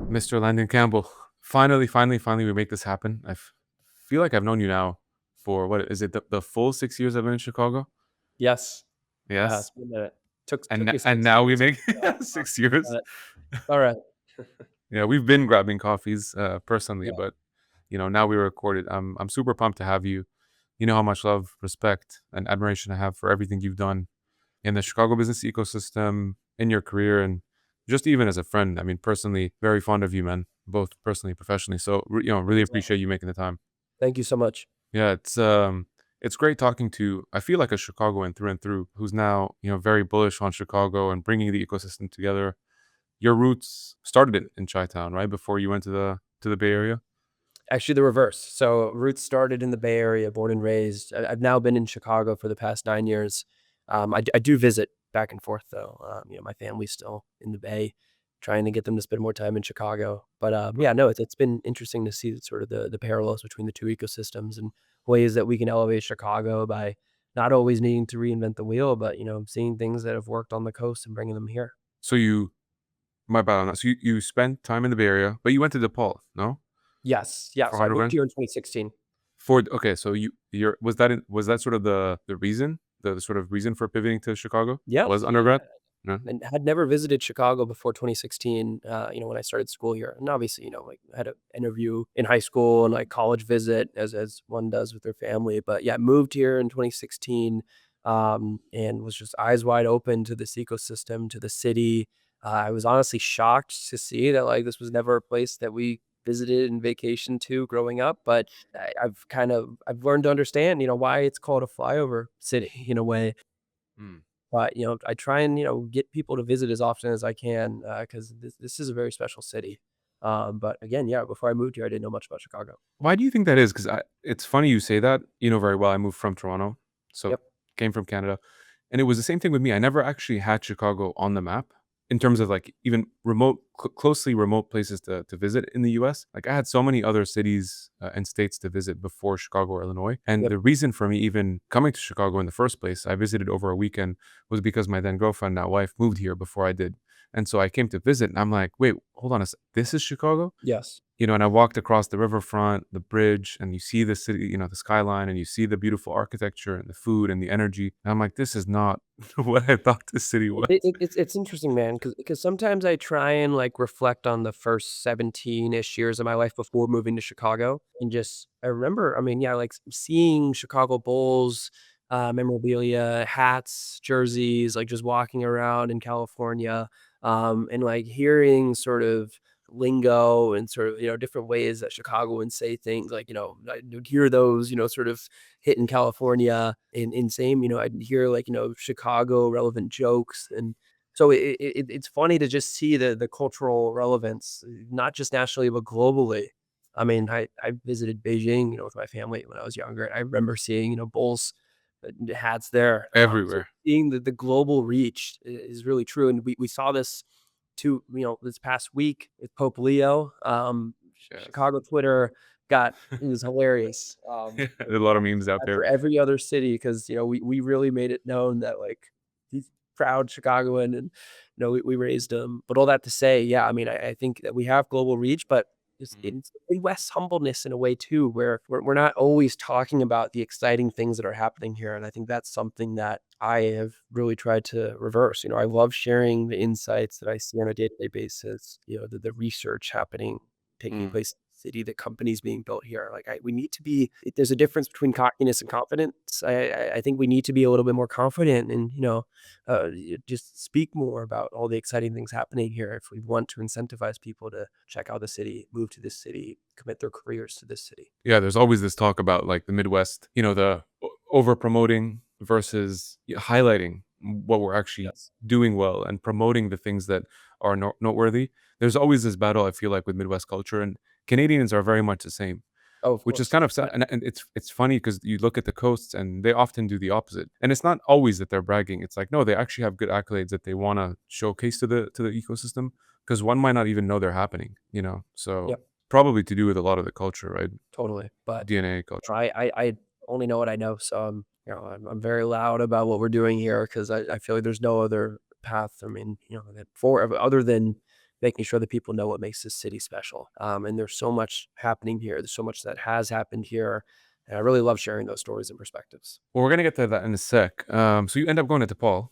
Mr. Landon Campbell. Finally, we make this happen. Feel like I've known you now for what is it? The full 6 years I've been in Chicago. Yes. Yeah, it's Yes, been a minute. Took and me and 6 now we years, make but, 6 years. but alright. Yeah, we've been grabbing coffees personally, Yeah, but now we recorded. I'm super pumped to have you. You know how much love, respect, and admiration I have for everything you've done in the Chicago business ecosystem, in your career, and just even as a friend. I mean, personally, very fond of you, man, both personally and professionally. So, really yeah. appreciate you making the time. Thank you so much. Yeah, it's great talking to. I feel like a Chicagoan through and through, who's now very bullish on Chicago and bringing the ecosystem together. Your roots started in Chi-Town, right? Before you went to the Bay Area. Actually, the reverse. So, roots started in the Bay Area, born and raised. I've now been in Chicago for the past 9 years. I do visit back and forth, though. My family's still in the Bay, trying to get them to spend more time in Chicago. But, yeah, no, it's been interesting to see sort of the parallels between the 2 ecosystems and ways that we can elevate Chicago by not always needing to reinvent the wheel, but, seeing things that have worked on the coast and bringing them here. So my bad on that. So you spent time in the Bay Area, but you went to DePaul, no? Yes. Yeah, For so I moved undergrad. here in 2016. Okay, so you're was that sort of the reason, the sort of reason for pivoting to Chicago Yeah. was undergrad? No? And had never visited Chicago before 2016, when I started school here. And obviously, like I had an interview in high school and like college visit as one does with their family. But yeah, moved here in 2016, and was just eyes wide open to this ecosystem, to the city. I was honestly shocked to see that like this was never a place that we visited and vacationed to growing up. But I've learned to understand, why it's called a flyover city in a way. Mm. But, I try and, get people to visit as often as I can, because this is a very special city. But again, yeah, before I moved here, I didn't know much about Chicago. Why do you think that is? Because it's funny you say that. You know very well. I moved from Toronto, so Yep. came from Canada, and it was the same thing with me. I never actually had Chicago on the map in terms of like even closely remote places to visit in the U.S. Like I had so many other cities and states to visit before Chicago or Illinois, and Yep. the reason for me even coming to Chicago in the first place, I visited over a weekend, was because my then girlfriend, now wife, moved here before I did, and so I came to visit, and I'm like, wait, hold on a sec, this is Chicago. Yes. And I walked across the riverfront, the bridge, and you see the city, the skyline, and you see the beautiful architecture and the food and the energy. And I'm like, this is not what I thought this city was. It's interesting, man, because sometimes I try and, like, reflect on the first 17-ish years of my life before moving to Chicago, and just I remember, I mean, yeah, like, seeing Chicago Bulls, memorabilia, hats, jerseys, like, just walking around in California, and, like, hearing sort of lingo and sort of, different ways that Chicagoans say things, like, I would hear those, sort of hit in California and same, I'd hear like, Chicago relevant jokes. And so it's funny to just see the cultural relevance, not just nationally, but globally. I mean, I visited Beijing, with my family when I was younger. And I remember seeing, Bulls hats there. So Everywhere. seeing the global reach is really true. And we saw this too, this past week with Pope Leo. Yes. Chicago Twitter it was hilarious. There's a lot of memes out For there. every other city, because we really made it known that like he's proud Chicagoan, and we raised him. But all that to say, yeah, I mean, I think that we have global reach, but Mhm. it's Midwest humbleness in a way too, where we're not always talking about the exciting things that are happening here. And I think that's something that I have really tried to reverse. I love sharing the insights that I see on a day-to-day basis, the research taking Mm. place in the city, the companies being built here. Like we need to be. There's a difference between cockiness and confidence. I think we need to be a little bit more confident and just speak more about all the exciting things happening here if we want to incentivize people to check out the city, move to this city, commit their careers to this city. Yeah, there's always this talk about like the Midwest, the over promoting versus highlighting what we're actually Yes. doing well and promoting the things that are noteworthy. There's always this battle, I feel like, with Midwest culture, and Canadians are very much the same, Oh, of which is course. kind of sad. Yeah. And it's funny because you look at the coasts and they often do the opposite. And it's not always that they're bragging. It's like, no, they actually have good accolades that they want to showcase to the ecosystem, because one might not even know they're happening. So Yep. probably to do with a lot of the culture, right? Totally. But DNA culture. I only know what I know, so I'm very loud about what we're doing here because I feel like there's no other path. I mean, that for other than making sure that people know what makes this city special. And there's so much happening here. There's so much that has happened here. And I really love sharing those stories and perspectives. Well, we're gonna get to that in a sec. So you end up going to DePaul.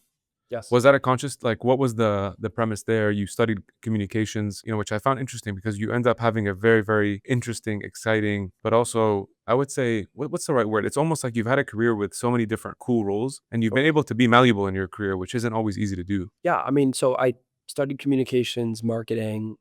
Yes. Was that a conscious, like, what was the premise there? You studied communications, which I found interesting because you end up having a very, very interesting, exciting, but also I would say, what's the right word? It's almost like you've had a career with so many different cool roles, and you've been Totally. able to be malleable in your career, which isn't always easy to do. Yeah, I mean, so I studied communications, marketing,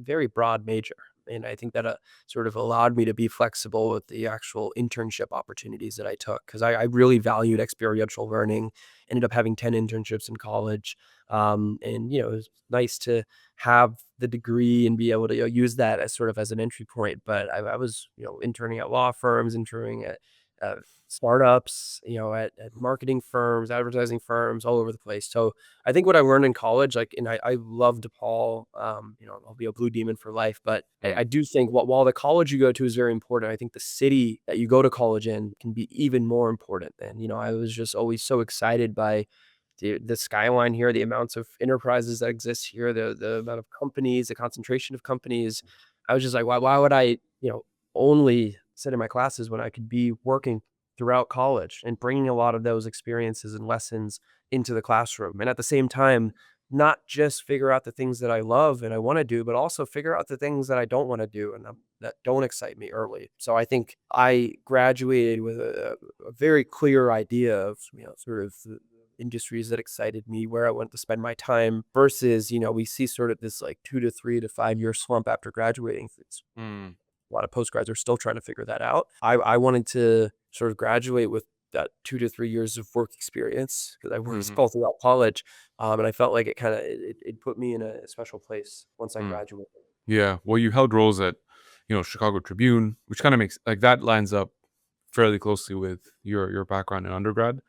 very broad major. And I think that sort of allowed me to be flexible with the actual internship opportunities that I took because I really valued experiential learning. Ended up having 10 internships in college. And, it was nice to have the degree and be able to use that as sort of as an entry point. But I was, interning at law firms, interning at uh, startups, at marketing firms, advertising firms, all over the place. So I think what I learned in college, like, and I love DePaul, I'll be a Blue Demon for life, but I Mm. do think while the college you go to is very important, I think the city that you go to college in can be even more important. And, I was just always so excited by the skyline here, the amounts of enterprises that exist here, the amount of companies, the concentration of companies. I was just like, why would I, only sit in my classes when I could be working throughout college and bringing a lot of those experiences and lessons into the classroom. And at the same time, not just figure out the things that I love and I want to do, but also figure out the things that I don't want to do and that don't excite me early. So I think I graduated with a very clear idea of, sort of the industries that excited me, where I want to spend my time versus, we see sort of this like 2 to 3 to 5 year slump after graduating. It's Mm. a lot of postgrads are still trying to figure that out. I wanted to sort of graduate with that 2 to 3 years of work experience because I worked Mhm. all throughout college, and I felt like it kind of it put me in a special place once I Mm. graduated. Yeah. Well, you held roles at, Chicago Tribune, which kind of makes like that lines up fairly closely with your background in undergrad.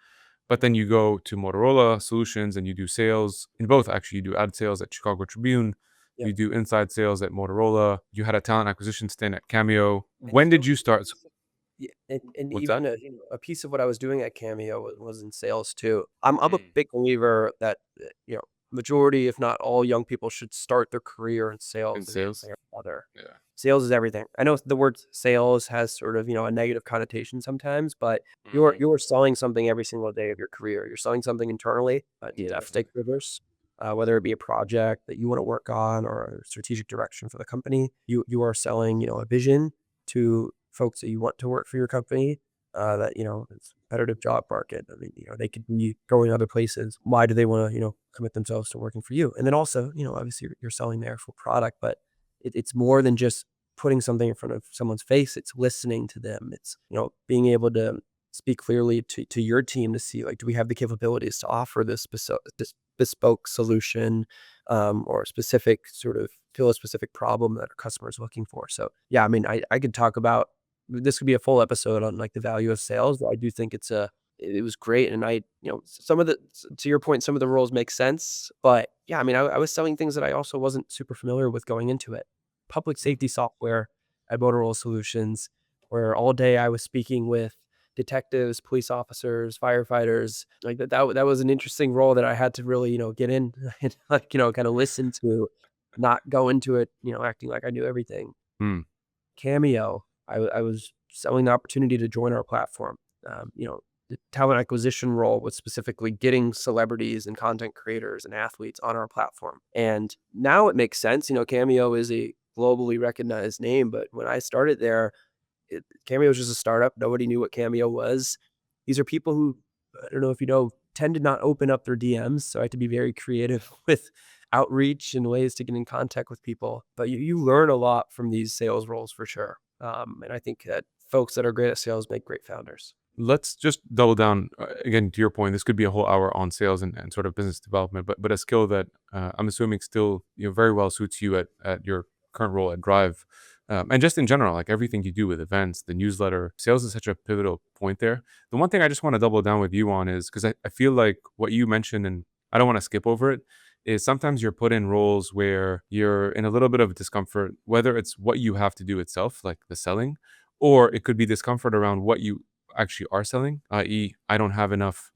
But then you go to Motorola Solutions and you do sales in both. Actually, you do ad sales at Chicago Tribune. Yeah. You do inside sales at Motorola. You had a talent acquisition stint at Cameo. And When did you start? yeah, and What's even that? a piece of what I was doing at Cameo was in sales too. I'm a Mm. big believer that majority, if not all, young people should start their career in In sales in one sales? way or another. Yeah. Sales is everything. I know the word sales has sort of a negative connotation sometimes, but Hmm. you're selling something every single day of your career. You're selling something internally to have Definitely. stakeholders, whether it be a project that you want to work on or a strategic direction for the company. You are selling a vision to folks that you want to work for your company. That it's a competitive job market. I mean, they could be going other places. Why do they want to commit themselves to working for you? And then also, obviously you're selling the actual product, but it's more than just putting something in front of someone's face. It's listening to them. It's being able to speak clearly to your team to see, like, do we have the capabilities to offer this bespoke solution, or specific sort of fill a specific problem that our customer is looking for. So yeah, I mean, I could talk about this could be a full episode on like the value of sales. But I do think it was great, and some of the to your point, some of the roles make sense, but yeah, I mean, I was selling things that I also wasn't super familiar with going into it. Public safety software at Motorola Solutions, where all day I was speaking with detectives, police officers, firefighters. Like that was an interesting role that I had to really, get in and like, kind of listen to, not go into it, acting like I knew everything. Hmm. Cameo, I was selling the opportunity to join our platform. The talent acquisition role was specifically getting celebrities and content creators and athletes on our platform. And now it makes sense. Cameo is a globally recognized name, but when I started there, Cameo was just a startup. Nobody knew what Cameo was. These are people who, I don't know if you know, tend to not open up their DMs. So I had to be very creative with outreach and ways to get in contact with people. But you learn a lot from these sales roles for sure. And I think that folks that are great at sales make great founders. Let's just double down again to your point. This could be a whole hour on sales and sort of business development, but a skill that I'm assuming still very well suits you at your current role at Drive, and just in general, like everything you do with events, the newsletter, sales is such a pivotal point there. The one thing I just want to double down with you on is because I feel like what you mentioned, and I don't want to skip over it, is sometimes you're put in roles where you're in a little bit of discomfort, whether it's what you have to do itself, like the selling, or it could be discomfort around what you actually are selling, i.e., I don't have enough,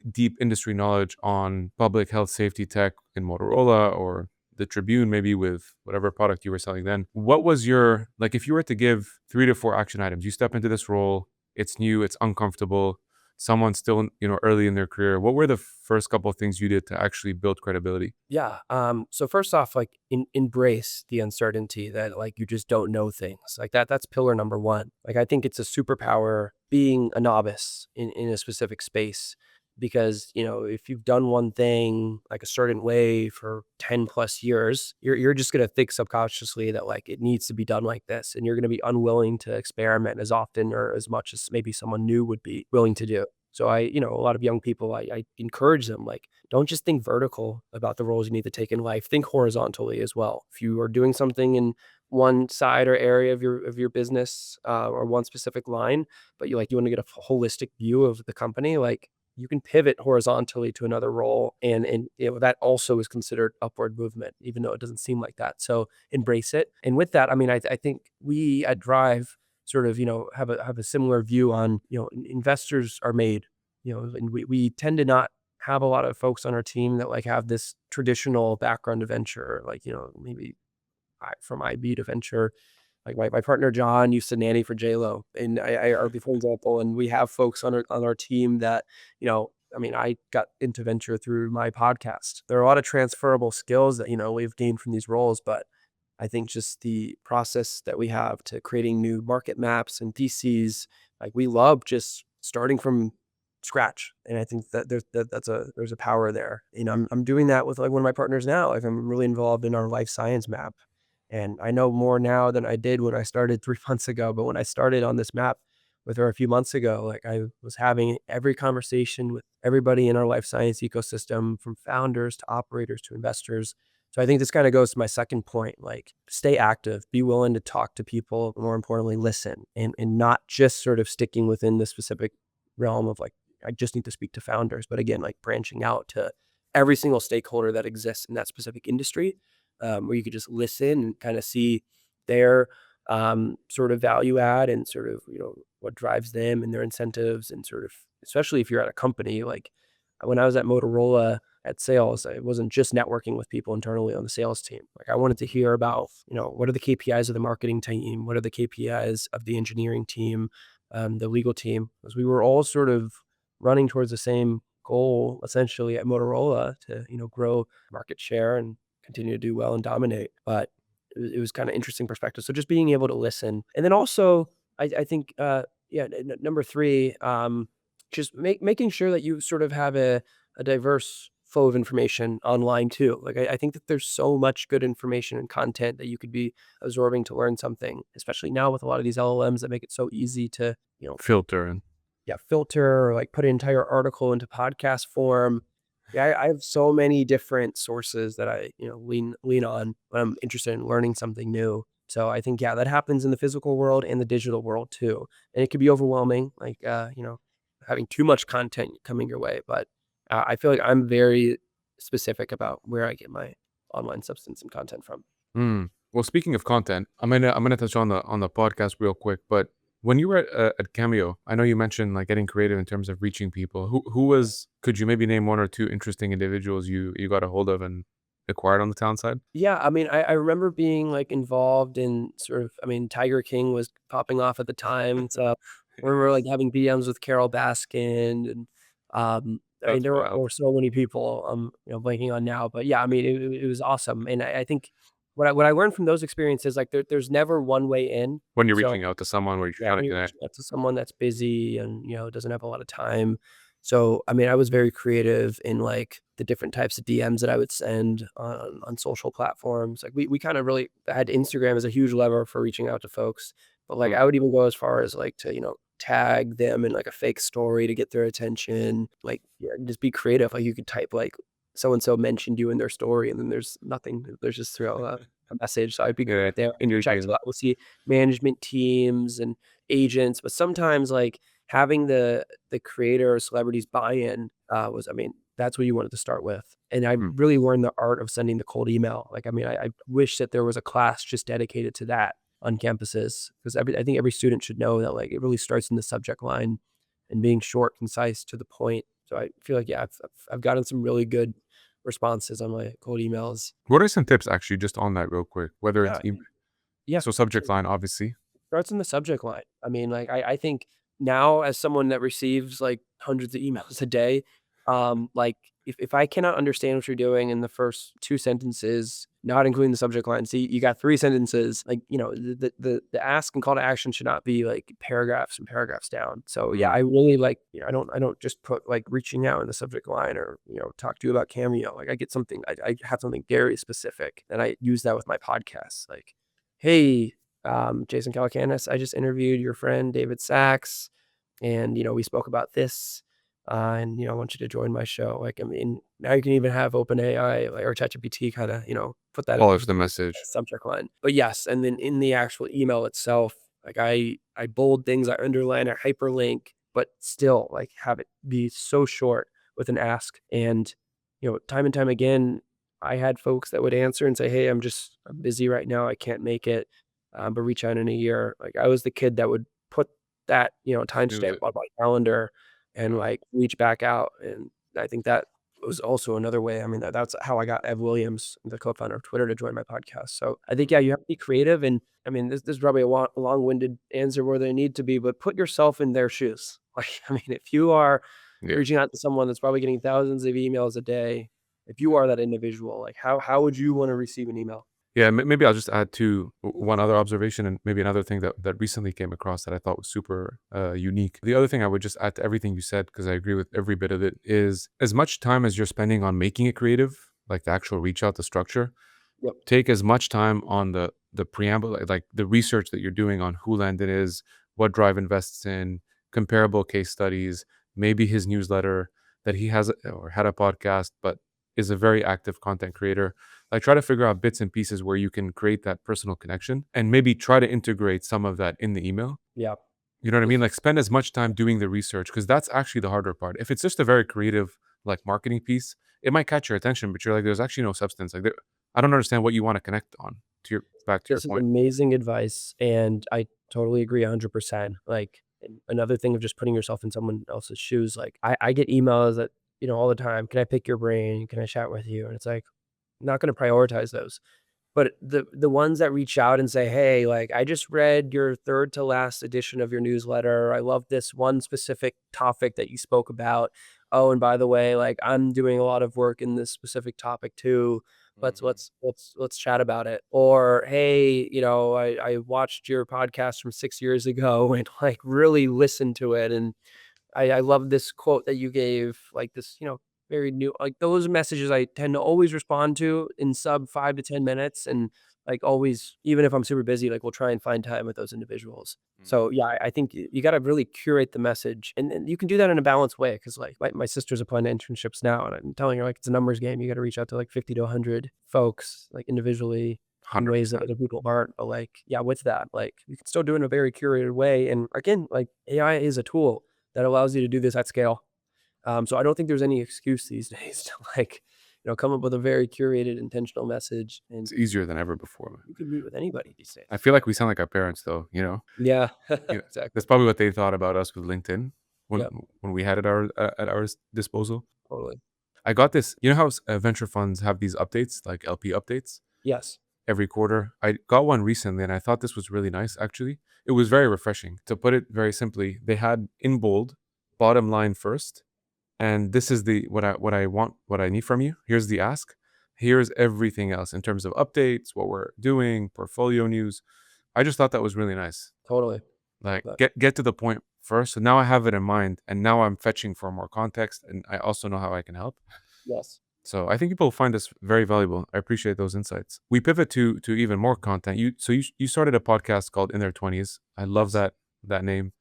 deep industry knowledge on public health safety tech in Motorola or the Tribune, maybe with whatever product you were selling then. What was your, like, if you were to give 3 to 4 action items, you step into this role, it's new, it's uncomfortable, someone's still, early in their career. What were the first couple of things you did to actually build credibility? Yeah. So first off, like embrace the uncertainty that like you just don't know things. Like that's pillar number one. Like I think it's a superpower being a novice in a specific space because, if you've done one thing like a certain way for 10 plus years, you're just gonna think subconsciously that like it needs to be done like this. And you're gonna be unwilling to experiment as often or as much as maybe someone new would be willing to do. So a lot of young people, I encourage them, like, don't just think vertical about the roles you need to take in life. Think horizontally as well. If you are doing something in one side or area of your business or one specific line, but you want to get a holistic view of the company, like you can pivot horizontally to another role, and that also is considered upward movement, even though it doesn't seem like that. So embrace it. And with that, I mean, I think we at Drive sort of have a similar view on investors are made, and we tend to not have a lot of folks on our team that like have this traditional background to venture, like, maybe from IB to venture. Like my partner John used to nanny for J-Lo, and I are before example, and we have folks on our team that, I mean, I got into venture through my podcast. There are a lot of transferable skills that, we've gained from these roles, but I think just the process that we have to creating new market maps and theses, like we love just starting from scratch. And I think that there's a power there. I'm doing that with like one of my partners now. Like I'm really involved in our life science map. And I know more now than I did when I started 3 months ago. But when I started on this map with her a few months ago, like I was having every conversation with everybody in our life science ecosystem, from founders to operators to investors. So I think this kind of goes to my second point, like stay active, be willing to talk to people, but more importantly, listen, and not just sort of sticking within the specific realm of like, I just need to speak to founders, but again, like branching out to every single stakeholder that exists in that specific industry, where you could just listen and kind of see their sort of value add and sort of, what drives them and their incentives, and sort of, especially if you're at a company, like when I was at Motorola at sales, I wasn't just networking with people internally on the sales team. Like I wanted to hear about, what are the KPIs of the marketing team? What are the KPIs of the engineering team, the legal team? Because we were all sort of running towards the same goal essentially at Motorola to, grow market share and continue to do well and dominate. But it was kind of interesting perspective. So just being able to listen. And then also I think, number three, just making sure that you sort of have a diverse flow of information online too. Like I think that there's so much good information and content that you could be absorbing to learn something, especially now with a lot of these LLMs that make it so easy to, Filter and filter or like put an entire article into podcast form. Yeah, I have so many different sources that I, lean on when I'm interested in learning something new. So I think, yeah, that happens in the physical world and the digital world too. And it can be overwhelming, like, having too much content coming your way. But I feel like I'm very specific about where I get my online substance and content from. Mm. Well, speaking of content, I'm gonna touch on the podcast real quick. But when you were at Cameo, I know you mentioned like getting creative in terms of reaching people. Who was? Could you maybe name one or two interesting individuals you got a hold of and acquired on the talent side? Yeah, I mean, I remember being like involved in sort of, I mean, Tiger King was popping off at the time. So I remember like having BMs with Carol Baskin, and I mean That's there wild. were so many people blanking on now. But yeah, I mean it was awesome. And I think what I learned from those experiences, like there's never one way in. When you're So reaching out to someone where you're yeah, trying when to you're connect. reaching out to someone that's busy and, doesn't have a lot of time. So, I mean, I was very creative in like the different types of DMs that I would send on social platforms. Like we kind of really had Instagram as a huge lever for reaching out to folks. But like Mm. I would even go as far as like to, tag them in like a fake story to get their attention. Like, yeah, just be creative. Like you could type like so and so mentioned you in their story, and then there's nothing. There's just throw a message. So I'd be Yeah, great there. in your Check game. a lot. We'll see management teams and agents, but sometimes like having the creator or celebrities buy-in was, I mean, that's what you wanted to start with. And I Mm. really learned the art of sending the cold email. Like, I mean, I wish that there was a class just dedicated to that on campuses, because I think every student should know that like it really starts in the subject line and being short, concise, to the point. So I feel like, yeah, I've gotten some really good responses on my cold emails. What are some tips actually just on that real quick? Whether it's Yeah, yeah. so subject line, obviously. Starts in the subject line. I mean, like, I think now as someone that receives, like, hundreds of emails a day, like, if I cannot understand what you're doing in the first 2 sentences, not including the subject line, see, you got 3 sentences, like, the ask and call to action should not be, like, paragraphs and paragraphs down. So, yeah, Mm, I really like I don't just put, like, reaching out in the subject line or, talk to you about Cameo. Like, I get something I have something very specific, and I use that with my podcasts, like, "Hey, Jason Calacanis, I just interviewed your friend David Sachs, and we spoke about this, and I want you to join my show." Like, I mean, now you can even have OpenAI like, or ChatGPT kind of put that polish the message. subject line. But yes, and then in the actual email itself, like I bold things, I underline, I hyperlink, but still like have it be so short with an ask. And time and time again, I had folks that would answer and say, "Hey, I'm busy right now, I can't make it, but reach out in a year." Like I was the kid that would put that Snooze timestamp it. on my calendar and Yeah. like reach back out. And I think that was also another way. I mean, that's how I got Ev Williams, the co-founder of Twitter, to join my podcast. So I think, yeah, you have to be creative. And I mean, this is probably a long-winded answer where they need to be, but put yourself in their shoes. Like, I mean, if you are Yeah. reaching out to someone that's probably getting thousands of emails a day, if you are that individual, like how would you want to receive an email? Yeah, maybe I'll just add to one other observation and maybe another thing that recently came across that I thought was super unique. The other thing I would just add to everything you said, because I agree with every bit of it, is as much time as you're spending on making it creative, like the actual reach out, the structure, Yep. take as much time on the preamble, like the research that you're doing on who Landon is, what Drive invests in, comparable case studies, maybe his newsletter that he has or had a podcast, but is a very active content creator. Like try to figure out bits and pieces where you can create that personal connection and maybe try to integrate some of that in the email. Yeah. You know what I mean? Like spend as much time doing the research because that's actually the harder part. If it's just a very creative like marketing piece, it might catch your attention, but you're like, there's actually no substance. Like I don't understand what you want to connect on. To your back to your This is point. amazing advice, and I totally agree 100%. Like, and another thing of just putting yourself in someone else's shoes, like, I get emails that, all the time, "Can I pick your brain? Can I chat with you?" And it's like, I'm not gonna prioritize those. But the ones that reach out and say, "Hey, like, I just read your 3rd to last edition of your newsletter. I love this one specific topic that you spoke about. Oh, and by the way, like, I'm doing a lot of work in this specific topic too. Mhm. Let's chat about it." Or, "Hey, I watched your podcast from 6 years ago and, like, really listened to it, and I love this quote that you gave, like this, very new like those messages I tend to always respond to in sub 5 to 10 minutes and like always, even if I'm super busy, like we'll try and find time with those individuals. So Mhm. yeah, I think you got to really curate the message and you can do that in a balanced way. Cause like my sister's applying to internships now and I'm telling her like it's a numbers game. You got to reach out to like 50 to 100 folks like individually in ways that 100%. other people aren't. But like, yeah, with that, like you can still do it in a very curated way. And again, like AI is a tool that allows you to do this at scale. So I don't think there's any excuse these days to like, come up with a very curated, intentional message, and It's easier than ever before. you can meet with anybody these I days. feel like we sound like our parents though, you know? Yeah, Yeah. exactly. That's probably what they thought about us with LinkedIn when Yep, when we had it at our disposal. totally. I got this, you know how venture funds have these updates, like LP updates Yes, every quarter? I got one recently and I thought this was really nice actually. It was very refreshing. To put it very simply, they had in bold, bottom line first, and this is the what I want, what I need from you. Here's the ask. Here's everything else in terms of updates, what we're doing, portfolio news. I just thought that was really nice. totally. Love Like that. get to the point first. So now I have it in mind and now I'm fetching for more context and I also know how I can help. Yes, So I think people find this very valuable. I appreciate those insights. We pivot to even more content. You started a podcast called In Their 20s. I love yes. that name.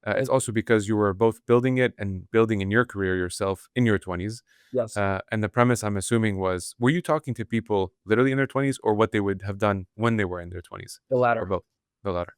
It's Thank you. also because you were both building it and building in your career yourself in your 20s. Yes, And the premise I'm assuming was, were you talking to people literally in their 20s or what they would have done when they were in their 20s? the Or latter. both? The latter.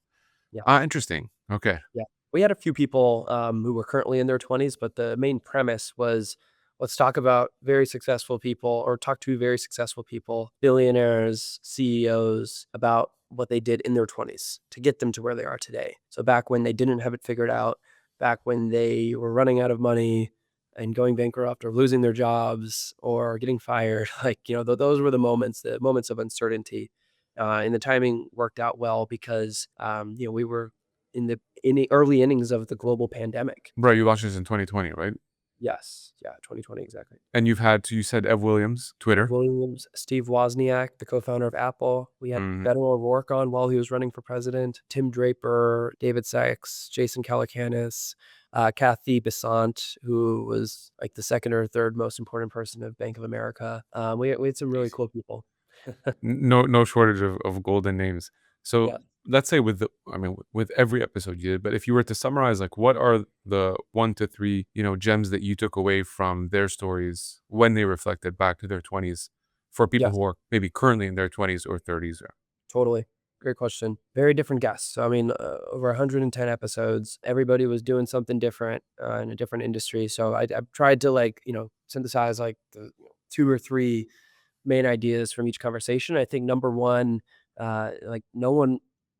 Yeah. Ah, interesting. Okay. Yeah. We had a few people, who were currently in their 20s, but the main premise was, let's talk about very successful people or talk to very successful people, billionaires, CEOs, about what they did in their 20s to get them to where they are today. So back when they didn't have it figured out, back when they were running out of money, and going bankrupt or losing their jobs or getting fired. Like, those were the moments of uncertainty. And the timing worked out well because, we were in the early innings of the global pandemic. Right, you launched this in 2020, right? Yes. Yeah, 2020, exactly. And you said Ev Williams, Ev Twitter. Williams, Steve Wozniak, the co-founder of Apple. We had Mhm. Beto O'Rourke on while he was running for president, Tim Draper, David Sachs, Jason Calacanis, Kathy Besant, who was like the second or third most important person of Bank of America. We had some really Easy. cool people. No shortage of golden names. So Yeah. let's say with every episode you did, but if you were to summarize, like, what are the 1 to 3, gems that you took away from their stories when they reflected back to their 20s for people Yes. who are maybe currently in their 20s or 30s? Totally. Great question. Very different guests. So, I mean, over 110 episodes, everybody was doing something different in a different industry. So I tried to synthesize like the 2 or 3 main ideas from each conversation. I think number one, like no one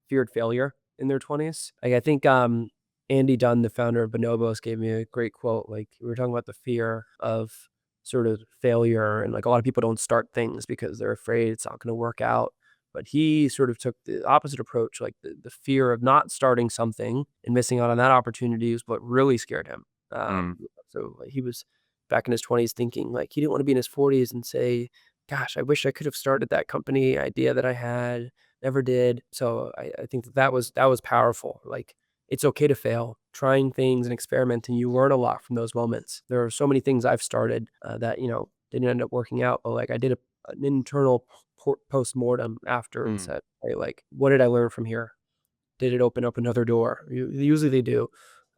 feared failure in their 20s. Like I think Andy Dunn, the founder of Bonobos, gave me a great quote. Like we were talking about the fear of sort of failure, and like a lot of people don't start things because they're afraid it's not going to work out. But he sort of took the opposite approach, like the fear of not starting something and missing out on that opportunity is what really scared him. Mm, So he was back in his 20s thinking like he didn't want to be in his 40s and say, gosh, I wish I could have started that company idea that I had, never did. So I think that was powerful. Like it's okay to fail, trying things and experimenting. You learn a lot from those moments. There are so many things I've started that didn't end up working out, but like I did an internal post mortem after and mm, said, hey, like what did I learn from here? Did it open up another door? Usually they do.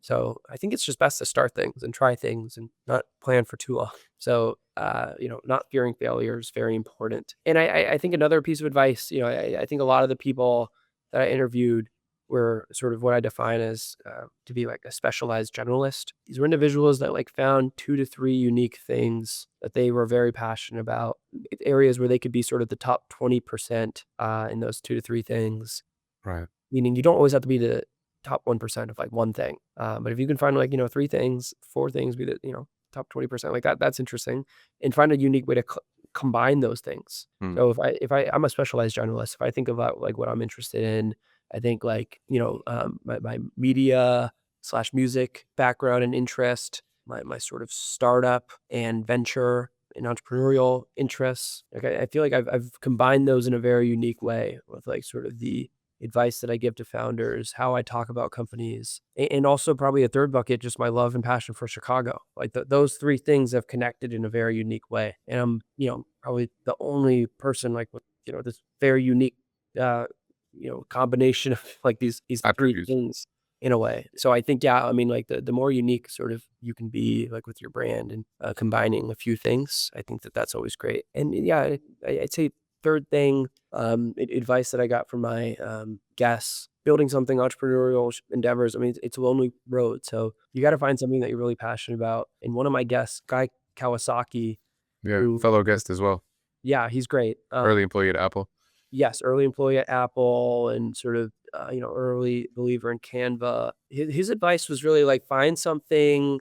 So I think it's just best to start things and try things and not plan for too long. So, not fearing failure is very important. And I think another piece of advice, I think a lot of the people that I interviewed were sort of what I define as to be like a specialized generalist. These were individuals that like found 2 to 3 unique things that they were very passionate about, areas where they could be sort of the top 20% in those 2 to 3 things, right. meaning you don't always have to be the top 1% of like one thing. But if you can find like, 3 things, 4 things, be the, top 20%, like that's interesting, and find a unique way to combine those things. Mm, So I'm a specialized generalist. If I think about like what I'm interested in, I think like, my media slash music background and interest, my sort of startup and venture and entrepreneurial interests. Like I feel like I've combined those in a very unique way with like sort of the advice that I give to founders, how I talk about companies, and also probably a third bucket, just my love and passion for Chicago. Like those 3 things have connected in a very unique way. And I'm, probably the only person like with, this very unique, uh, combination of like these 3 attributes. things in a way. So I think, yeah, I mean, like the more unique sort of you can be like with your brand and combining a few things, I think that that's always great. And yeah, I'd say third thing, advice that I got from my guests, building something entrepreneurial endeavors. I mean, it's a lonely road. So you got to find something that you're really passionate about. And one of my guests, Guy Kawasaki, Yeah, who, fellow guest as well. yeah, he's great. Early employee at Apple. Yes, early employee at Apple and sort of, early believer in Canva. His advice was really like find something.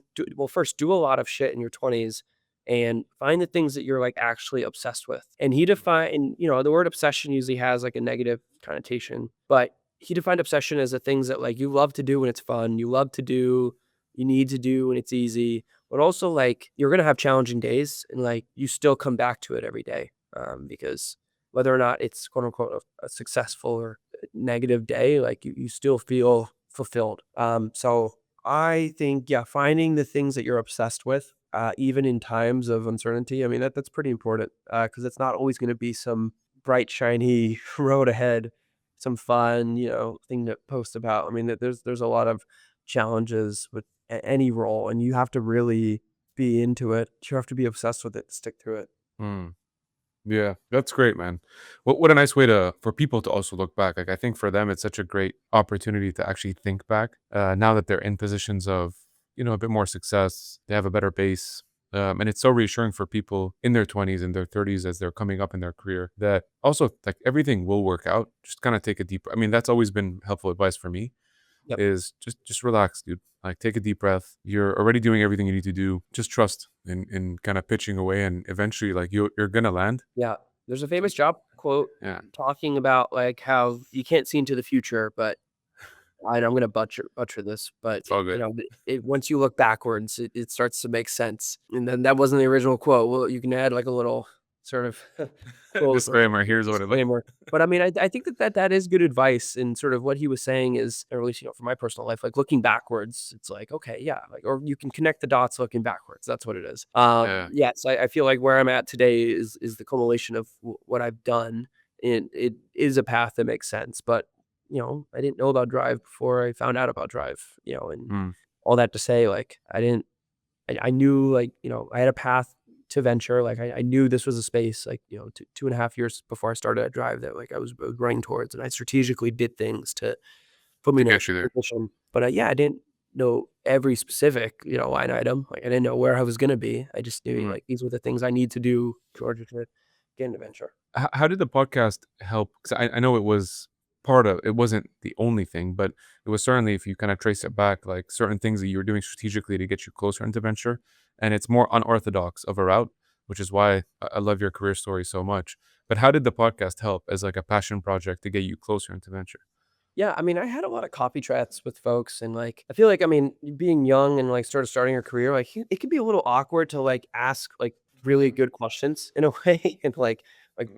First, do a lot of shit in your 20s and find the things that you're like actually obsessed with. And he defined, the word obsession usually has like a negative connotation, but he defined obsession as the things that like you love to do when it's fun, you love to do, you need to do when it's easy, but also like you're gonna have challenging days and like you still come back to it every day because whether or not it's quote unquote a successful or negative day, like you still feel fulfilled. So I think, yeah, finding the things that you're obsessed with, even in times of uncertainty, I mean, that's pretty important because it's not always going to be some bright, shiny road ahead, some fun, thing to post about. I mean, there's a lot of challenges with any role, and you have to really be into it. You have to be obsessed with it, stick to it. Mm. Yeah, that's great, man. What a nice way for people to also look back. Like I think for them, it's such a great opportunity to actually think back. Now that they're in positions of a bit more success, they have a better base, and it's so reassuring for people in their 20s and their 30s as they're coming up in their career that also like everything will work out. Just kind of take a deeper. I mean, that's always been helpful advice for me. Yep. is just relax, dude. Like take a deep breath. You're already doing everything you need to do. Just trust in kind of pitching away, and eventually, like you're gonna land. Yeah. There's a famous job quote Yeah, talking about, like, how you can't see into the future, but I'm gonna butcher this, but, it's all you good. know, once you look backwards, it starts to make sense, and then that wasn't the original quote. Well, you can add, like, a little sort of quote or Disclaimer. Here's what it looks. disclaimer, but, I mean, I think that is good advice, and sort of what he was saying is, or at least, for my personal life, like, looking backwards, it's like, okay, yeah, like, or you can connect the dots looking backwards, that's what it is. Yeah, Yes, I feel like where I'm at today is the culmination of what I've done, and it is a path that makes sense, but I didn't know about Drive before I found out about Drive, and mm, all that to say, like, I knew, like, I had a path to venture, like, I knew this was a space, like, 2.5 years before I started at Drive that, like, I was running towards, and I strategically did things to put me to in a get you there. position, but, yeah, I didn't know every specific, line item, like, I didn't know where I was gonna be, I just knew, Mm. like, these were the things I need to do in order to get into venture. How did the podcast help? Because I know it was part of it wasn't the only thing, but it was certainly, if you kind of trace it back, like certain things that you were doing strategically to get you closer into venture, and it's more unorthodox of a route, which is why I love your career story so much. But how did the podcast help as like a passion project to get you closer into venture? Yeah, I mean, I had a lot of coffee chats with folks, and like, I feel like, I mean, being young and like starting your career, like, it can be a little awkward to like ask like really good questions in a way, and like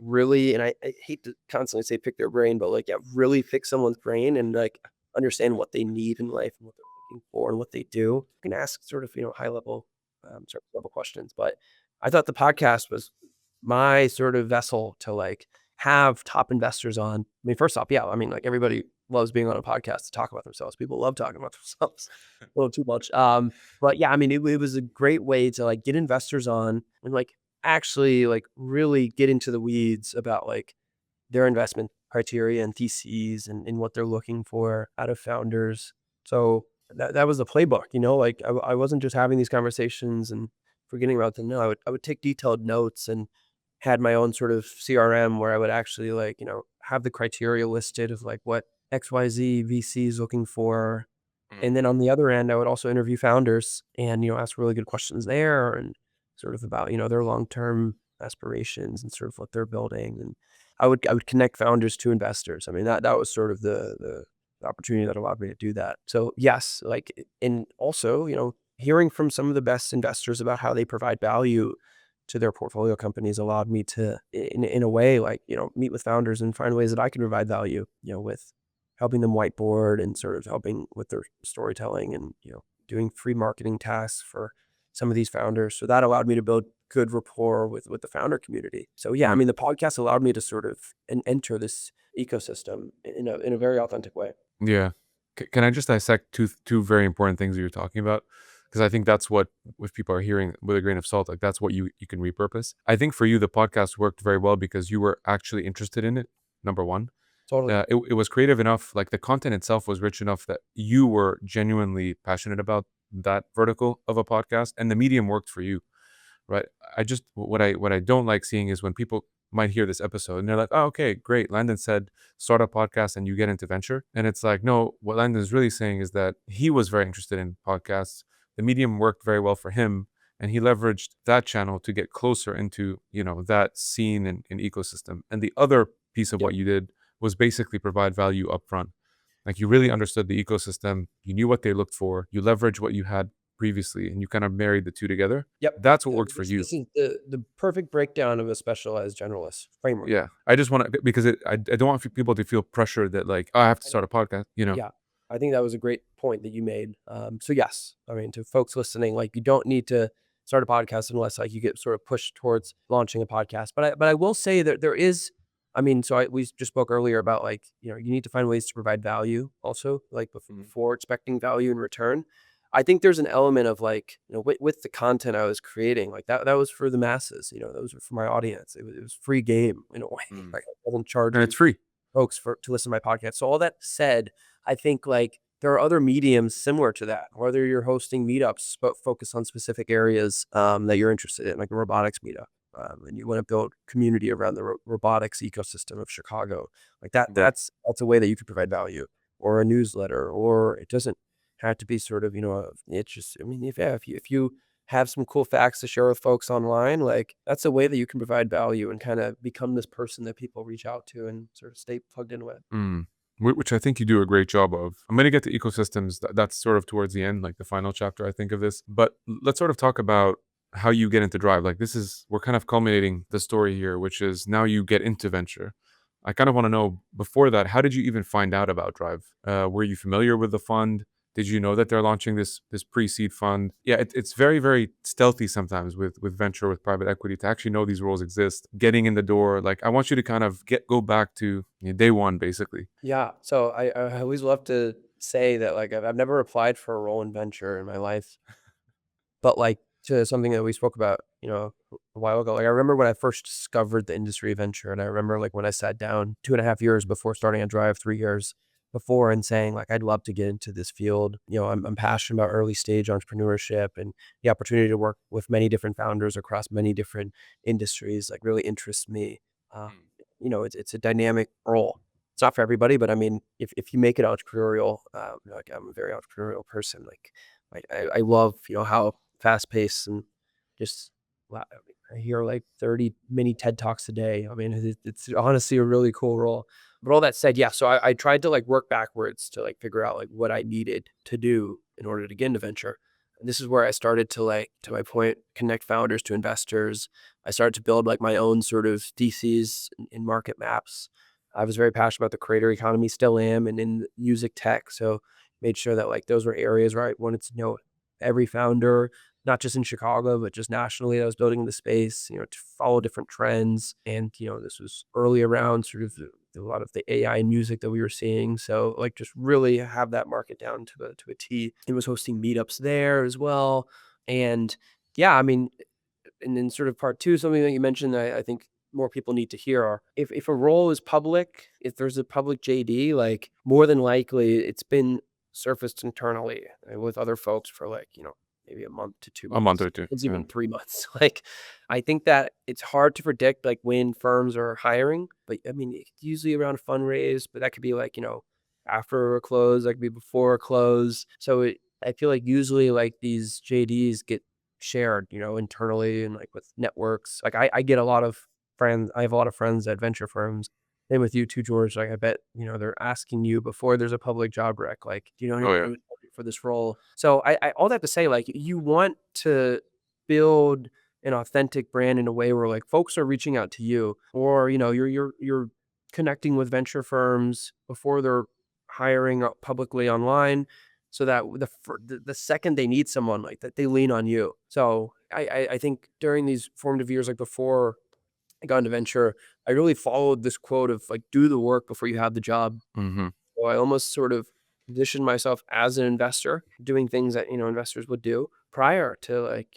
really, and I hate to constantly say pick their brain, but like, yeah, really pick someone's brain and like understand what they need in life and what they're looking for and what they do. You can ask sort of high level, surface level questions, but I thought the podcast was my sort of vessel to like have top investors on. I mean, first off, yeah, I mean, like everybody loves being on a podcast to talk about themselves. People love talking about themselves a little too much. But yeah, I mean, it was a great way to like get investors on and like actually like really get into the weeds about like their investment criteria and theses and what they're looking for out of founders. So that was the playbook, like I wasn't just having these conversations and forgetting about them. No, I would take detailed notes and had my own sort of CRM where I would actually like, have the criteria listed of like what XYZ VC is looking for. Mm. And then on the other end, I would also interview founders and, ask really good questions there and sort of about, their long-term aspirations and sort of what they're building. And I would connect founders to investors. I mean, that was sort of the opportunity that allowed me to do that. So yes, like, and also, hearing from some of the best investors about how they provide value to their portfolio companies allowed me to, in a way, like, meet with founders and find ways that I can provide value, with helping them whiteboard and sort of helping with their storytelling and, doing free marketing tasks for some of these founders. So that allowed me to build good rapport with the founder community. So yeah, I Mm. mean, the podcast allowed me to sort of enter this ecosystem in a very authentic way. Yeah. Can I just dissect two very important things that you're talking about? Because I think that's what, if people are hearing with a grain of salt, like that's what you can repurpose. I think for you, the podcast worked very well because you were actually interested in it. Number one, Totally. it was creative enough, like the content itself was rich enough that you were genuinely passionate about that vertical of a podcast, and the medium worked for you, right? I just what I don't like seeing is when people might hear this episode and they're like, "Oh, okay, great. Landon said start a podcast and you get into venture." And it's like, no, what Landon is really saying is that he was very interested in podcasts. The medium worked very well for him, and he leveraged that channel to get closer into, that scene and ecosystem. And the other piece of Yep. what you did was basically provide value upfront. Like you really understood the ecosystem, you knew what they looked for, you leveraged what you had previously, and you kind of married the two together. Yep. That's what worked for This you. this is the perfect breakdown of a specialized generalist framework. Yeah. I just want to, because I don't want people to feel pressure that like, oh, I have to I start a podcast. Yeah, I think that was a great point that you made. So yes, I mean, to folks listening, like you don't need to start a podcast unless like you get sort of pushed towards launching a podcast. But I will say that there is, I mean, we just spoke earlier about like, you need to find ways to provide value also, like Mhm. before expecting value in return. I think there's an element of like, with the content I was creating, like that was for the masses, those were for my audience. It was free game in a way. Mm. Like I wasn't And charging it's free. folks to listen to my podcast. So all that said, I think like there are other mediums similar to that. Whether you're hosting meetups but focus on specific areas that you're interested in, like a robotics meetup, and you want to build community around the robotics ecosystem of Chicago, like that. Bro, That's a way that you could provide value. or a newsletter, or it doesn't have to be sort of, it's just, I mean, if you have some cool facts to share with folks online, like that's a way that you can provide value and kind of become this person that people reach out to and sort of stay plugged in with. Mm. Which I think you do a great job of. I'm going to get to ecosystems. That's sort of towards the end, like the final chapter, I think, of this. But let's sort of talk about how you get into Drive. Like, we're kind of culminating the story here, which is now you get into venture. I kind of want to know before that, how did you even find out about Drive? Were you familiar with the fund? Did you know that they're launching this pre-seed fund? Yeah, it's very, very stealthy sometimes with venture, with private equity, to actually know these roles exist. Getting in the door, like I want you to kind of go back to day one, basically. Yeah. So I always love to say that like I've never applied for a role in venture in my life, but like to something that we spoke about, a while ago. Like I remember when I first discovered the industry of venture, and I remember like when I sat down 2.5 years before starting a Drive, 3 years before, and saying like I'd love to get into this field. I'm passionate about early stage entrepreneurship, and the opportunity to work with many different founders across many different industries like really interests me. Uh, Mm. it's a dynamic role. It's not for everybody, but I mean, if you make it entrepreneurial, like I'm a very entrepreneurial person. Like I love how fast paced and just I hear like 30 mini TED Talks a day. I mean, it's honestly a really cool role. But all that said, yeah. So I tried to like work backwards to like figure out like what I needed to do in order to get into venture. And this is where I started to like, to my point, connect founders to investors. I started to build like my own sort of DCs in market maps. I was very passionate about the creator economy, still am, and in music tech. So made sure that like those were areas where I wanted to know every founder, not just in Chicago, but just nationally that was building in the space, to follow different trends. And, this was early around sort of a lot of the AI and music that we were seeing. So like just really have that market down to a T. It was hosting meetups there as well. And yeah, I mean, and then sort of part two, something that you mentioned, I think more people need to hear are if a role is public, if there's a public JD, like more than likely it's been surfaced internally with other folks for like, maybe a month to two A month months. or two. It's Yeah. even 3 months. Like, I think that it's hard to predict like when firms are hiring, but I mean, it's usually around a fundraise, but that could be like, after a close, that could be before a close. So I feel like usually like these JDs get shared, internally and like with networks. Like I get a lot of friends. I have a lot of friends at venture firms. Same with you too, George. Like I bet, they're asking you before there's a public job rec, like, do you know Oh anyone yeah. who's looking for this role? So I all that to say, like you want to build an authentic brand in a way where like folks are reaching out to you, or you're connecting with venture firms before they're hiring publicly online, so that the second they need someone like that, they lean on you. So I think during these formative years, like before I got into venture, I really followed this quote of like, do the work before you have the job. Hmm. So I almost sort of positioned myself as an investor, doing things that, investors would do prior to like,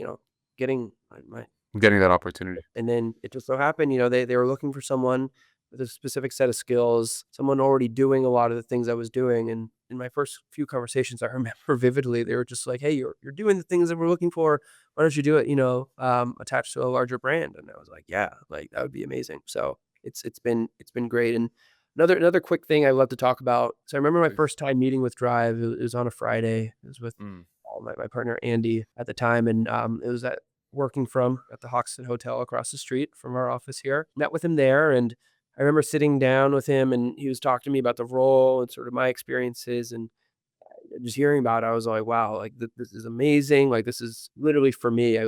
getting my Getting that opportunity. and then it just so happened, they were looking for someone with a specific set of skills, someone already doing a lot of the things I was doing. And in my first few conversations, I remember vividly, they were just like, "Hey, you're doing the things that we're looking for. Why don't you do it, attached to a larger brand?" And I was like, "Yeah, like that would be amazing." So it's been great. And another quick thing I love to talk about. So I remember my Please. first time meeting with Drive. It was on a Friday. It was with Mm. my partner Andy at the time, and it was working from at the Hoxton Hotel across the street from our office here. Met with him there, and I remember sitting down with him, and he was talking to me about the role and sort of my experiences, and just hearing about it, I was like, "Wow, like this is amazing! Like this is literally for me." I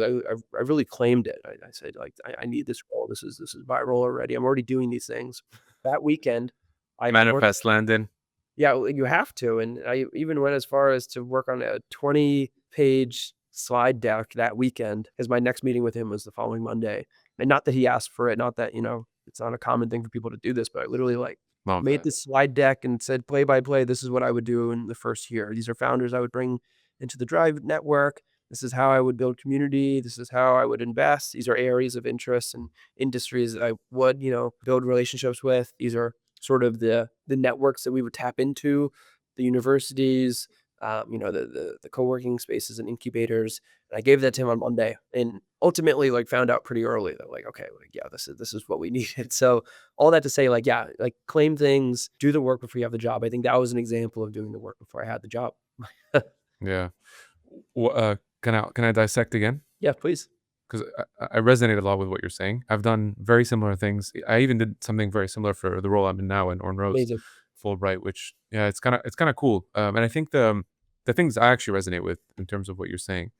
really claimed it. I said, like, I need this role. This is my role already. I'm already doing these things. That weekend, I worked. Manifest, Landon. Yeah, well, you have to, and I even went as far as to work on a 20-page slide deck that weekend, because my next meeting with him was the following Monday. And not that he asked for it, not that, it's not a common thing for people to do this, but I literally, like, Love made that. this slide deck and said, play by play, this is what I would do in the first year. These are founders I would bring into the Drive network. This is how I would build community. This is how I would invest. These are areas of interest and industries that I would, build relationships with. These are sort of the networks that we would tap into, the universities, the co-working spaces and incubators. And I gave that to him on Monday, and ultimately like found out pretty early that like, okay, like, yeah, this is what we needed. So all that to say, like, yeah, like claim things, do the work before you have the job. I think that was an example of doing the work before I had the job. Yeah. Can I dissect again? Yeah, please. Because I resonate a lot with what you're saying. I've done very similar things. I even did something very similar for the role I'm in now in Orn Rose, Amazing. Fulbright, which yeah, it's kind of cool. And I think the things I actually resonate with in terms of what you're saying,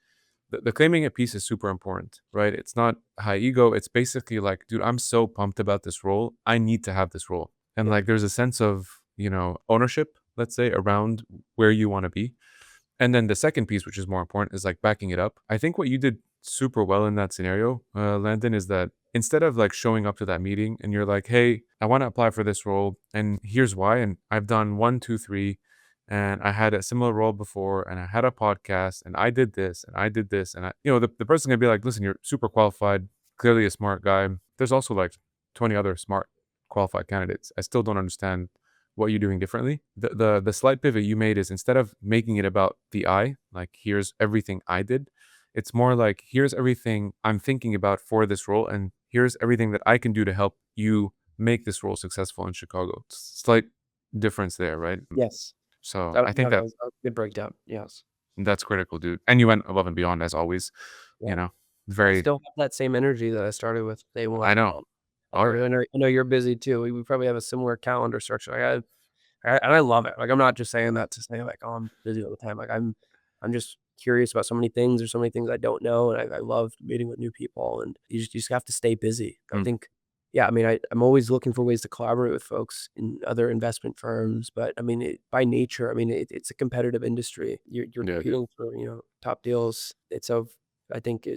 the claiming it piece is super important, right? It's not high ego. It's basically like, dude, I'm so pumped about this role. I need to have this role, and Yep. like there's a sense of ownership, let's say, around where you want to be. And then the second piece, which is more important, is like backing it up. I think what you did super well in that scenario, Landon, is that instead of like showing up to that meeting and you're like, hey, I want to apply for this role and here's why. And I've done one, two, three, and I had a similar role before and I had a podcast and I did this and I did this. And the person's going to be like, listen, you're super qualified, clearly a smart guy. There's also like 20 other smart qualified candidates. I still don't understand what you're doing differently. The slight pivot you made is instead of making it about the I, like here's everything I did, it's more like here's everything I'm thinking about for this role, and here's everything that I can do to help you make this role successful in Chicago. Slight difference there, right? Yes. So That, I think no, that that was a good breakdown. Yes. that's critical, dude. And you went above and beyond as always. Yeah. You know, I very. still have that same energy that I started with day one. I know. All right. I know you're busy too. We probably have a similar calendar structure. And I love it. Like, I'm not just saying that to say like, oh, I'm busy all the time. Like, I'm just curious about so many things. There's so many things I don't know, and I love meeting with new people. And you just have to stay busy. I Mm, think, yeah. I mean, I'm always looking for ways to collaborate with folks in other investment firms. But I mean, by nature, I mean it's a competitive industry. You're yeah, dude. competing for top deals. It's so I think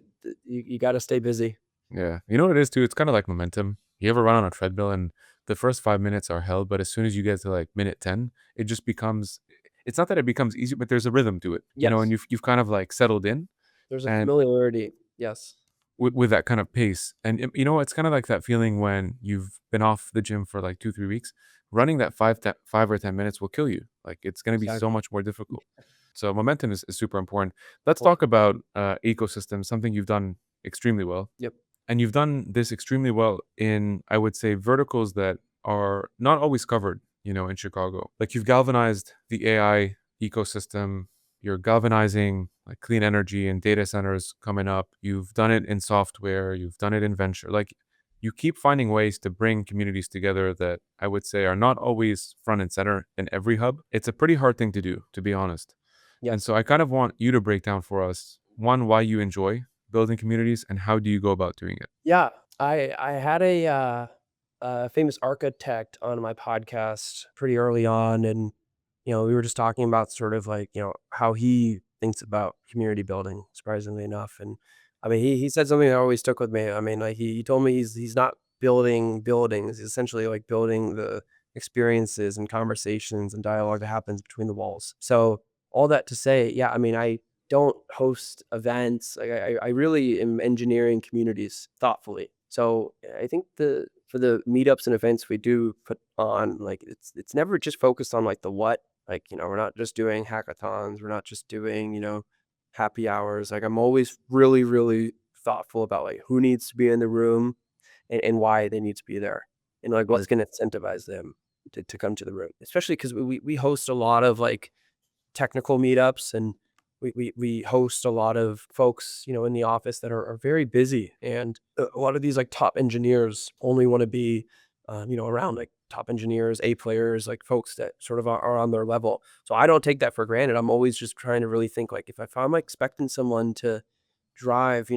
you got to stay busy. Yeah. You know what it is too? It's kind of like momentum. You ever run on a treadmill and the first 5 minutes are hell, but as soon as you get to like minute 10, it just becomes, it's not that it becomes easy, but there's a rhythm to it, and Yes, you've kind of like settled in there's a and familiarity. Yes, with that kind of pace. And it's kind of like that feeling when you've been off the gym for like 2, 3 weeks, running that 5 or 10 minutes will kill you. Like it's going to be so exactly. much more difficult. So momentum is super important. Let's Well, talk about ecosystems, something you've done extremely well. yep. And you've done this extremely well in, I would say, verticals that are not always covered, in Chicago. Like you've galvanized the AI ecosystem, you're galvanizing like clean energy and data centers coming up. You've done it in software, you've done it in venture. Like you keep finding ways to bring communities together that I would say are not always front and center in every hub. It's a pretty hard thing to do, to be honest. And Yes. so I kind of want you to break down for us one, why you enjoy building communities and how do you go about doing it? Yeah, I had a famous architect on my podcast pretty early on, and we were just talking about sort of like how he thinks about community building. Surprisingly enough, and I mean he said something that always stuck with me. I mean, like he told me he's not building buildings; he's essentially like building the experiences and conversations and dialogue that happens between the walls. So all that to say, yeah, I mean I don't host events. Like I really am engineering communities thoughtfully. So I think the for the meetups and events we do put on, like it's never just focused on like the what. Like, we're not just doing hackathons, we're not just doing, happy hours. Like I'm always really, really thoughtful about like who needs to be in the room and why they need to be there. And like what's gonna incentivize them to come to the room. Especially because we host a lot of like technical meetups, and we host a lot of folks, in the office that are very busy. And a lot of these like top engineers only want to be, around like top engineers, A players, like folks that sort of are on their level. So I don't take that for granted. I'm always just trying to really think like if I'm expecting someone to drive,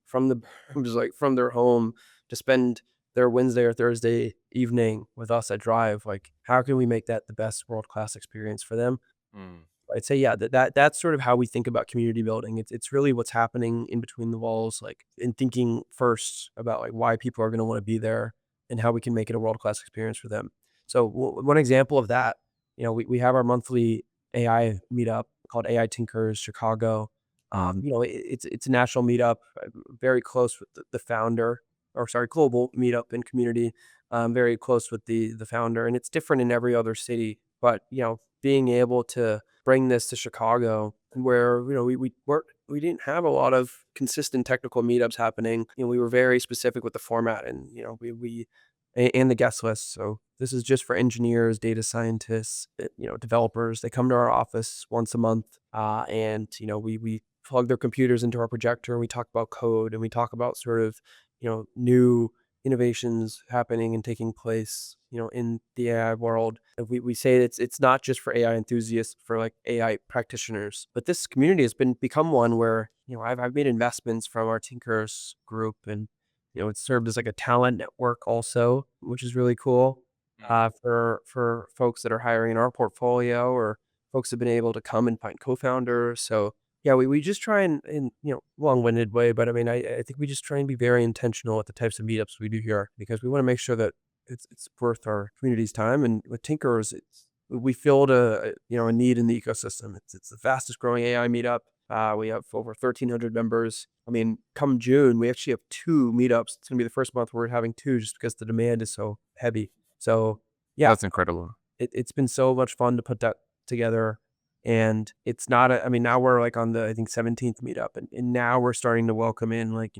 from the just like from their home to spend their Wednesday or Thursday evening with us at Drive, like how can we make that the best world class experience for them? Mm, I'd say, yeah, that's sort of how we think about community building. It's really what's happening in between the walls, like, and thinking first about, like, why people are gonna wanna be there and how we can make it a world-class experience for them. So, one example of that, we have our monthly AI meetup called AI Tinkers Chicago. It's a national meetup, very close with the founder, or sorry, global meetup and community, very close with the founder, and it's different in every other city, but, being able to bring this to Chicago where, we didn't have a lot of consistent technical meetups happening. We were very specific with the format and, and the guest list. So this is just for engineers, data scientists, developers. They come to our office once a month, and we plug their computers into our projector and we talk about code and we talk about sort of new innovations happening and taking place in the AI world. And we say it's not just for AI enthusiasts, for like AI practitioners, but this community has become one where I've made investments from our Tinkers group, and it's served as like a talent network also, which is really cool, for folks that are hiring in our portfolio, or folks have been able to come and find co-founders. So yeah, we just try and long-winded way, but I mean, I think we just try and be very intentional with the types of meetups we do here, because we want to make sure that it's worth our community's time. And with Tinkers, we filled a need in the ecosystem. It's the fastest growing AI meetup. We have over 1,300 members. I mean, come June, we actually have 2 meetups. It's gonna be the first month we're having 2, just because the demand is so heavy. So yeah, That's incredible. it's been so much fun to put that together. And it's not I mean, now we're like on the, I think, 17th meetup, and now we're starting to welcome in, like,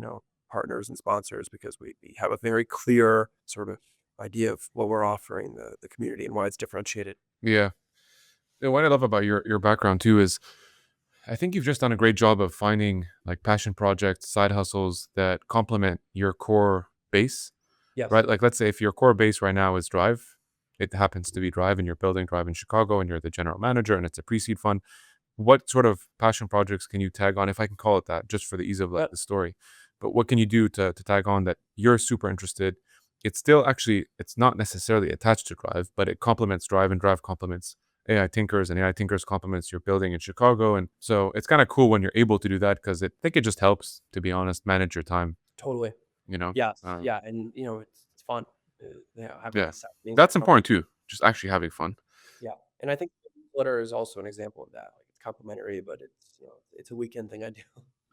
partners and sponsors, because we have a very clear sort of idea of what we're offering the community and why it's differentiated. Yeah. What I love about your background too is I think you've just done a great job of finding like passion projects, side hustles that complement your core base, Yes. right? Like let's say if your core base right now is Drive, it happens to be Drive and you're building Drive in Chicago and you're the general manager and it's a pre-seed fund. What sort of passion projects can you tag on, if I can call it that, just for the ease of like But the story? But what can you do to tag on that you're super interested? It's still actually, it's not necessarily attached to Drive, but it complements Drive and Drive complements AI Tinkers and AI Tinkers complements your building in Chicago. And so it's kind of cool when you're able to do that because I think it just helps, to be honest, manage your time, totally. you know? Yes. Uh, Yeah. And it's fun. Having yeah, the side things. that's important too. Just actually having fun. Yeah. And I think Flutter is also an example of that. Like, it's complementary, but it's a weekend thing I do.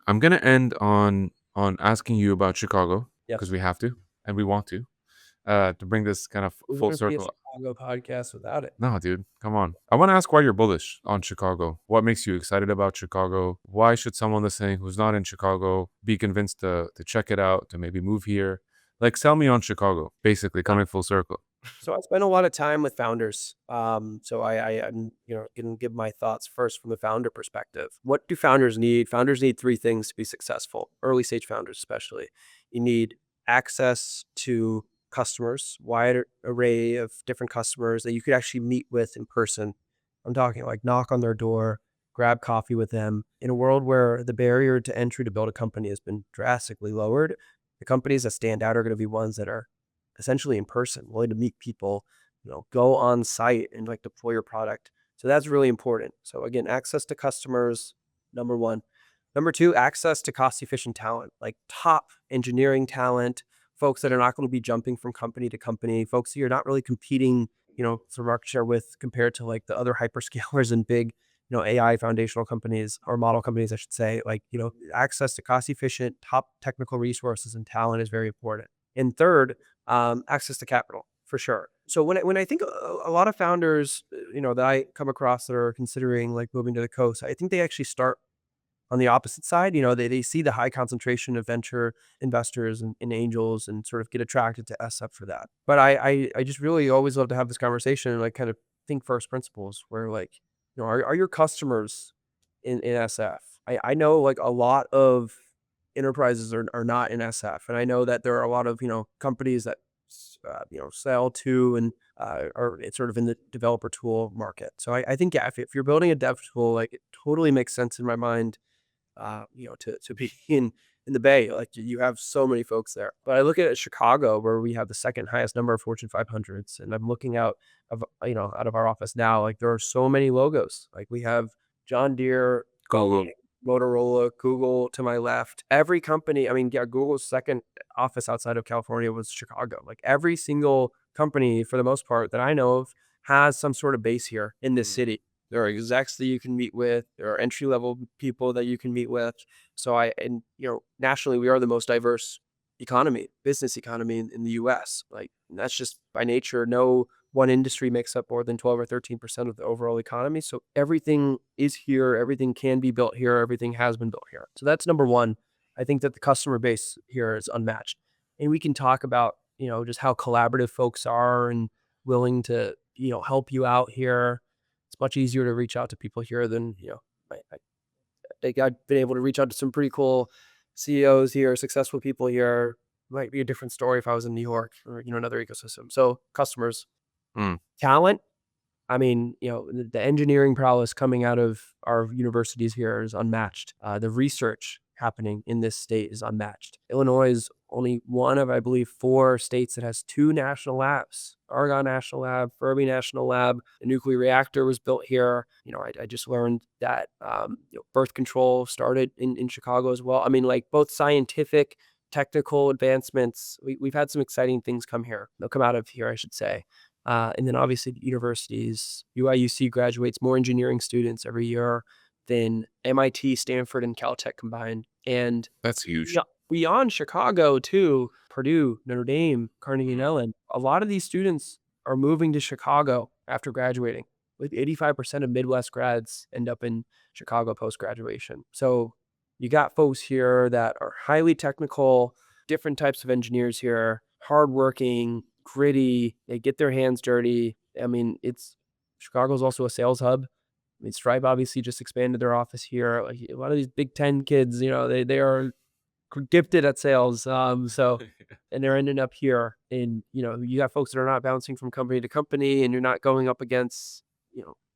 I'm gonna end on asking you about Chicago because Yes. we have to and we want to bring this kind of We full wouldn't be a circle. Chicago podcast without it. No, dude, come on. I want to ask why you're bullish on Chicago. What makes you excited about Chicago? Why should someone listening who's not in Chicago be convinced to check it out, to maybe move here? Like, sell me on Chicago, basically, coming full circle. So I spend a lot of time with founders. So I'm going to give my thoughts first from the founder perspective. What do founders need? Founders need 3 things to be successful. Early stage founders, especially. You need access to customers, wide array of different customers that you could actually meet with in person. I'm talking like knock on their door, grab coffee with them. In a world where the barrier to entry to build a company has been drastically lowered, the companies that stand out are going to be ones that are essentially in person, willing to meet people, go on site and like deploy your product. So that's really important. So again, access to customers, number 1. Number 2, access to cost efficient talent, like top engineering talent, folks that are not going to be jumping from company to company, folks who you're not really competing, for market share with, compared to like the other hyperscalers and big, AI foundational companies, or model companies, I should say. Like, access to cost efficient, top technical resources and talent is very important. And third, access to capital, for sure. So when I think a lot of founders, that I come across that are considering like moving to the coast, I think they actually start on the opposite side. They see the high concentration of venture investors and angels, and sort of get attracted to SF for that. But I just really always love to have this conversation and like kind of think first principles, where like, are your customers in SF? I know like a lot of enterprises are not in SF. And I know that there are a lot of, companies that, sell to and are sort of in the developer tool market. So I think, yeah, if you're building a dev tool, like, it totally makes sense in my mind, to be in the Bay. Like, you have so many folks there. But I look at Chicago, where we have the second highest number of Fortune 500s, and I'm looking out of our office now, like, there are so many logos. Like, we have John Deere, Go. Motorola, Google to my left. Every company, I mean, yeah, Google's second office outside of California was Chicago. Like, every single company, for the most part, that I know of, has some sort of base here in this city. There are execs that you can meet with. There are entry level people that you can meet with. So nationally, we are the most diverse business economy in the U.S. Like, that's just by nature. No one industry makes up more than 12 or 13% of the overall economy. So everything is here, everything can be built here, everything has been built here. So that's number one. I think that the customer base here is unmatched. And we can talk about, just how collaborative folks are and willing to, help you out here. It's much easier to reach out to people here than, I've been able to reach out to some pretty cool CEOs here, successful people here. Might be a different story if I was in New York or, another ecosystem. So customers, Mm. talent. I mean, the engineering prowess coming out of our universities here is unmatched. The research happening in this state is unmatched. Illinois is only one of, I believe, 4 states that has 2 national labs: Argonne National Lab, Fermi National Lab. The nuclear reactor was built here. I just learned that birth control started in Chicago as well. I mean, like, both scientific, technical advancements. We've had some exciting things come here. They'll come out of here, I should say. And then obviously the universities, UIUC graduates more engineering students every year than MIT, Stanford, and Caltech combined. And That's huge. beyond Chicago too, Purdue, Notre Dame, Carnegie Mellon, a lot of these students are moving to Chicago after graduating. With 85% of Midwest grads end up in Chicago post-graduation. So you got folks here that are highly technical, different types of engineers here, hardworking, gritty. They get their hands dirty. I mean, Chicago's also a sales hub. I mean, Stripe obviously just expanded their office here. Like, a lot of these Big Ten kids, they are gifted at sales. So, and they're ending up here. And, you got folks that are not bouncing from company to company, and you're not going up against,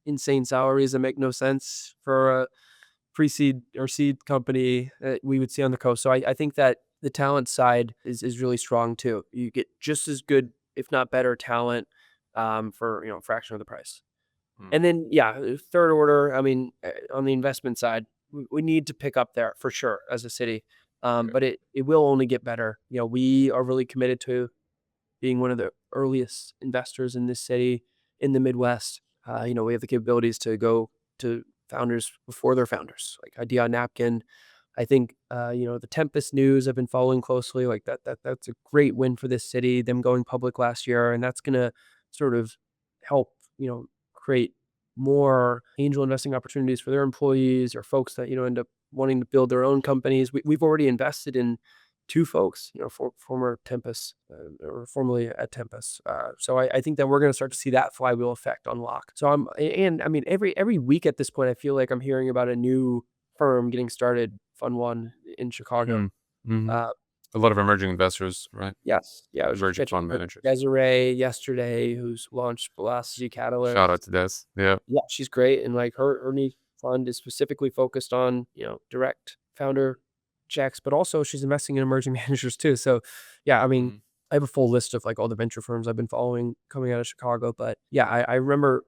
insane salaries that make no sense for a pre-seed or seed company that we would see on the coast. So I think that the talent side is really strong too. You get just as good, if not better, talent for a fraction of the price. And then, third order, I mean, on the investment side, we need to pick up there for sure as a city. But it will only get better. We are really committed to being one of the earliest investors in this city, in the Midwest. We have the capabilities to go to founders before they're founders, like Idea on Napkin. I think, the Tempest news I've been following closely. Like that's a great win for this city, them going public last year. And that's going to sort of help, create more angel investing opportunities for their employees or folks that, end up wanting to build their own companies. We've already invested in 2 folks, former Tempest or formerly at Tempest. So I think that we're going to start to see that flywheel effect unlock. So I mean, every week at this point, I feel like I'm hearing about a new firm getting started, Fund One in Chicago. Mm-hmm. Uh, A lot of emerging investors, right? yes. Yeah. I was Emerging pitching fund for managers. Desiree yesterday, who's launched Velocity Catalyst. Shout out to Des. Yeah. Yeah, she's great. And like her new fund is specifically focused on, direct founder checks, but also she's investing in emerging managers too. So yeah, I mean, I have a full list of like all the venture firms I've been following coming out of Chicago. But yeah, I remember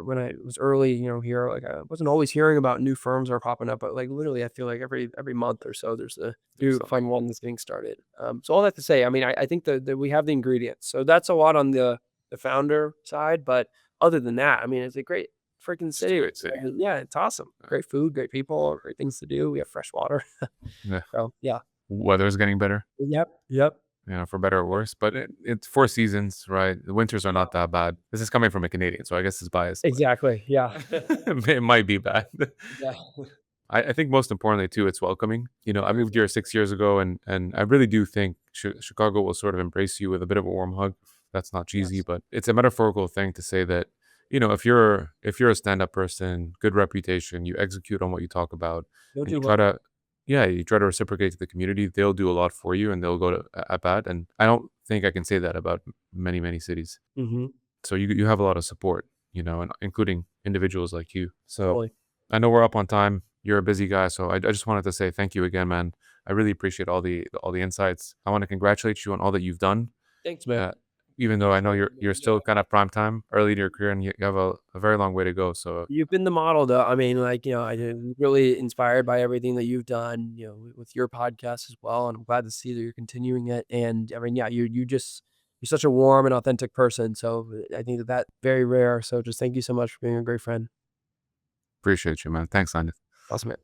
when I was early, here, like I wasn't always hearing about new firms that are popping up, but like literally I feel like every month or so there's a new fund one that's getting started. So all that to say, I mean, I think that we have the ingredients. So that's a lot on the founder side, but other than that, I mean, it's a great freaking city. Yeah, it's awesome. Great food, great people, great things to do. We have fresh water. Yeah. So yeah. Weather's getting better. Yep. For better or worse. But it's 4 seasons, right? The winters are not that bad. This is coming from a Canadian, so I guess it's biased. Exactly. Yeah. It might be bad. Yeah. I think most importantly too, it's welcoming. I moved here 6 years ago, and I really do think Chicago will sort of embrace you with a bit of a warm hug. That's not cheesy, Yes. but it's a metaphorical thing to say that if you're a stand-up person, good reputation, you execute on what you talk about, You'll and you do try well. to you try to reciprocate to the community, they'll do a lot for you, and they'll go to at bat. And I don't think I can say that about many cities. Mm-hmm. So you have a lot of support, and including individuals like you. So Totally. I know we're up on time. You're a busy guy, so I just wanted to say thank you again, man. I really appreciate all the insights. I want to congratulate you on all that you've done. Thanks, man. Even though I know you're still kind of prime time, early in your career, and you have a very long way to go. So You've been the model though. I mean, like, I'm really inspired by everything that you've done, with your podcast as well. And I'm glad to see that you're continuing it. And I mean, yeah, you're such a warm and authentic person. So I think that's very rare. So just thank you so much for being a great friend. appreciate you, man. Thanks, Landon. Awesome, man.